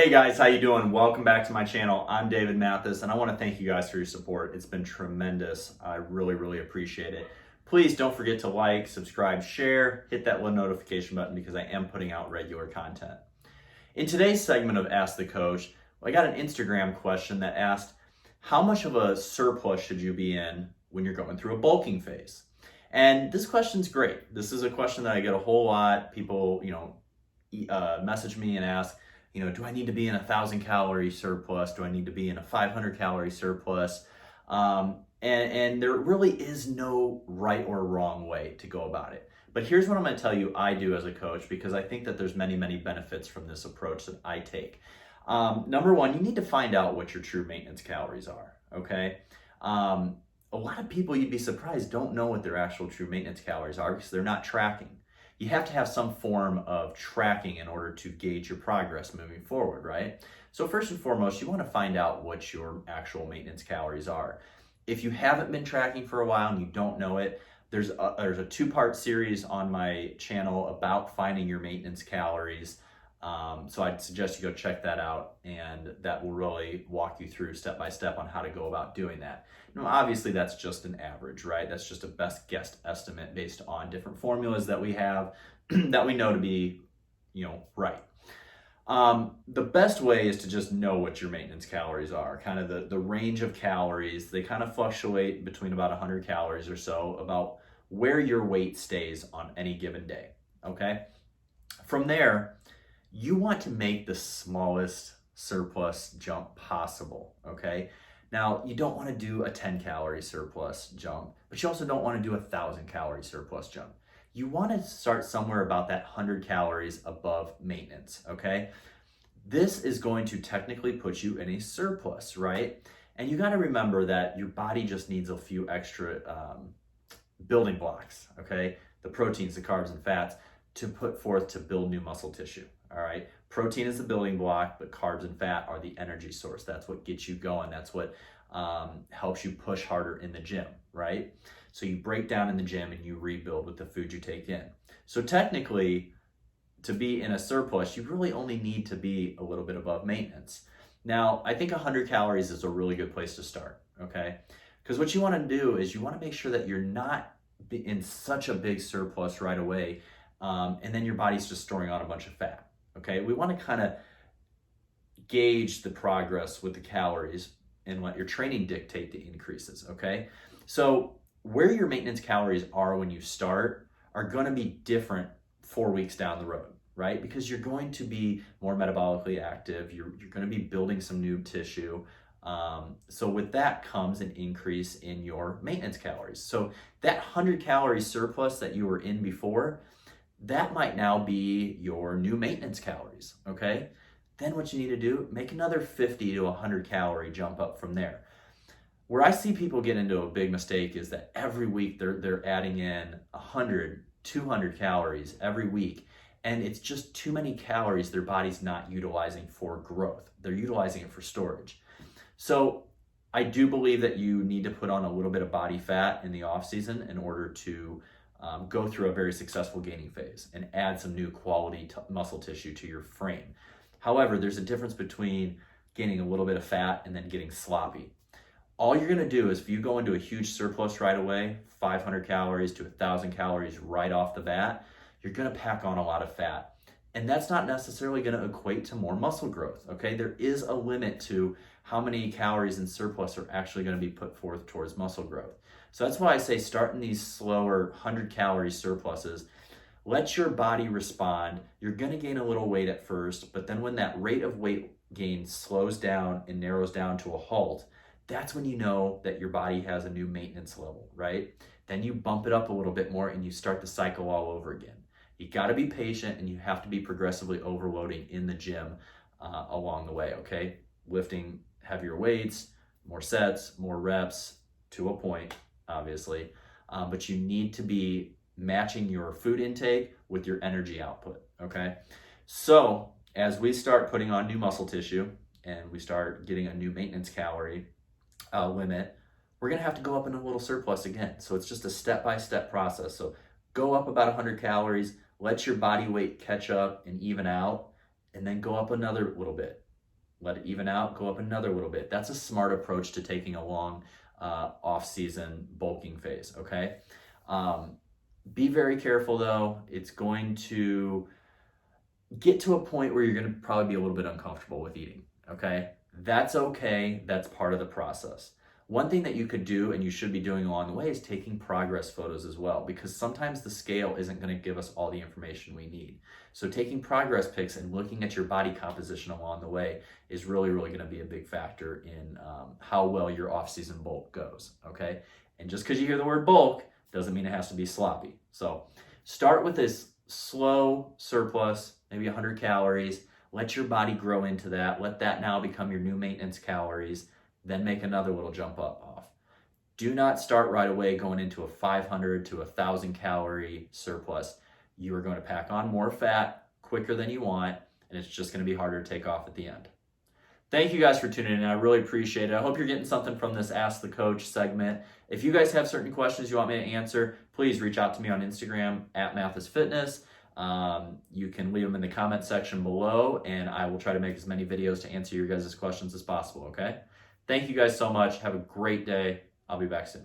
Hey guys, how you doing? Welcome back to my channel. I'm David Mathis, and I want to thank you guys for your support. It's been tremendous. I really appreciate it. Please don't forget to like, subscribe, share, hit that little notification button because I am putting out regular content. In today's segment of Ask the Coach, I got an Instagram question that asked, how much of a surplus should you be in when you're going through a bulking phase? And this question's great. This is a question that I get a whole lot. People, message me and ask, do I need to be in 1,000-calorie surplus? Do I need to be in a 500-calorie surplus? And there really is no right or wrong way to go about it. But here's what I'm going to tell you I do as a coach, because I think that there's many benefits from this approach that I take. Number one, you need to find out what your true maintenance calories are, okay? A lot of people, you'd be surprised, don't know what their actual true maintenance calories are because they're not tracking. You have to have some form of tracking in order to gauge your progress moving forward, right? So first and foremost, you want to find out what your actual maintenance calories are. If you haven't been tracking for a while and you don't know it, there's a two-part series on my channel about finding your maintenance calories. So I'd suggest you go check that out, and that will really walk you through step by step on how to go about doing that. Obviously that's just an average, right? That's just a best guess estimate based on different formulas that we have that we know to be, right. The best way is to just know what your maintenance calories are, kind of the range of calories. They kind of fluctuate between about 100 calories or so, about where your weight stays on any given day, okay? From there, you want to make the smallest surplus jump possible, okay? Now, you don't want to do a 10-calorie surplus jump, but you also don't want to do a 1,000-calorie surplus jump. You want to start somewhere about that 100 calories above maintenance, okay? This is going to technically put you in a surplus, right? And you got to remember that your body just needs a few extra building blocks, okay? The proteins, the carbs, and fats to put forth to build new muscle tissue. All right, protein is the building block, but carbs and fat are the energy source. That's what gets you going. That's what helps you push harder in the gym, right? So you break down in the gym and you rebuild with the food you take in. So technically, to be in a surplus, you really only need to be a little bit above maintenance. Now, I think 100 calories is a really good place to start, okay? Because what you want to do is you want to make sure that you're not in such a big surplus right away, and then your body's just storing on a bunch of fat. Okay, we want to kind of gauge the progress with the calories and let your training dictate the increases, okay? So where your maintenance calories are when you start are going to be different 4 weeks down the road, right? Because you're going to be more metabolically active, you're going to be building some new tissue. So with that comes an increase in your maintenance calories. So that 100-calorie surplus that you were in before, that might now be your new maintenance calories, okay? Then what you need to do, make another 50 to 100 calorie jump up from there. Where I see people get into a big mistake is that every week they're adding in 100, 200 calories every week, and it's just too many calories their body's not utilizing for growth. They're utilizing it for storage. So I do believe that you need to put on a little bit of body fat in the off season in order to go through a very successful gaining phase and add some new quality muscle tissue to your frame. However, there's a difference between gaining a little bit of fat and then getting sloppy. All you're going to do is if you go into a huge surplus right away, 500 calories to 1,000 calories right off the bat, you're going to pack on a lot of fat. And that's not necessarily going to equate to more muscle growth, okay? There is a limit to how many calories in surplus are actually going to be put forth towards muscle growth. So that's why I say start in these slower 100-calorie surpluses. Let your body respond. You're going to gain a little weight at first, but then when that rate of weight gain slows down and narrows down to a halt, that's when you know that your body has a new maintenance level, right? Then you bump it up a little bit more and you start the cycle all over again. You got to be patient, and you have to be progressively overloading in the gym along the way, okay? Lifting heavier weights, more sets, more reps to a point, obviously, but you need to be matching your food intake with your energy output, okay? So as we start putting on new muscle tissue and we start getting a new maintenance calorie limit, we're gonna have to go up in a little surplus again. So it's just a step-by-step process. So go up about 100 calories, let your body weight catch up and even out, and then go up another little bit. let it even out, go up another little bit. That's a smart approach to taking a long off-season bulking phase, okay? Be very careful though. It's going to get to a point where you're going to probably be a little bit uncomfortable with eating, okay? That's okay. That's part of the process. One thing that you could do, and you should be doing along the way, is taking progress photos as well, because sometimes the scale isn't going to give us all the information we need. So taking progress pics and looking at your body composition along the way is really, really going to be a big factor in how well your off-season bulk goes, okay? And just because you hear the word bulk doesn't mean it has to be sloppy. So start with this slow surplus, maybe 100 calories. Let your body grow into that. Let that now become your new maintenance calories. Then make another little jump up off. Do not start right away going into a 500 to 1,000 calorie surplus. You are going to pack on more fat quicker than you want, and it's just going to be harder to take off at the end. Thank you guys for tuning in. I really appreciate it. I hope you're getting something from this Ask the Coach segment. If you guys have certain questions you want me to answer, please reach out to me on Instagram at mathasfitness. You can leave them in the comment section below, and I will try to make as many videos to answer your guys' questions as possible, okay? Thank you guys so much. Have a great day. I'll be back soon.